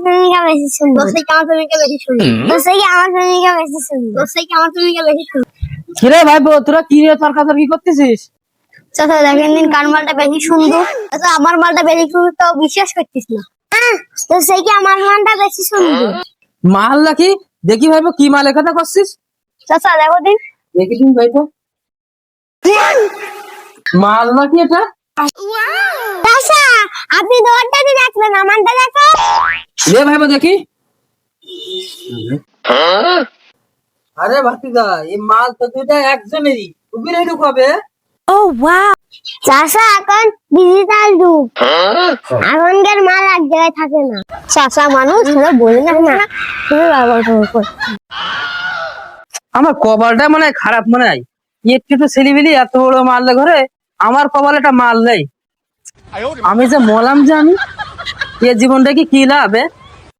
প্রেমিকা বেশি সুন্দর। তোর থেকে আমার প্রেমিকা বেশি সুন্দর। তোর থেকে আমার প্রেমিকা বেশি সুন্দর। তোর থেকে আমার প্রেমিকা বেশি সুন্দর। কিরে ভাইপো, তোরা কি নিয়ে তর্কাতর্কি করতেছিস? চাচা দেখেন দিন কার মালটা বেশি সুন্দর। চাচা আমার মালটা বেশি সুন্দর তো বিশ্বাস করতিস না। তোর থেকে আমার মালটা বেশি সুন্দর। মাল নাকি? দেখি ভাইপো কি মাল কথা করছিস। চাচা দেখো দিন। দেখি দিন ভাইপো, মাল নাকি এটা? চাচা আপনি দরটা দিয়ে দেখবেন, আমারটা দেখো। লে ভাইপো দেখি। আরে ভাতিজা, এই মাল তো দুইটা একজনেরই, উবির এরকম হবে। চাচা এখন ডিজিটাল যুগ, এখনকার মাল এক জায়গায় থাকে না। চাচা মানুষ বলে না না তুমি ব্যবহার করো। আমার কপালটা মনে হয় খারাপ, মনে হয় একটু তো ছেলেবিলি এত বড় মাল ঘরে, আমার কপালে একটা মাল নেই। আমি যে মলাম যে আমি এ জীবনটা কি লাভ?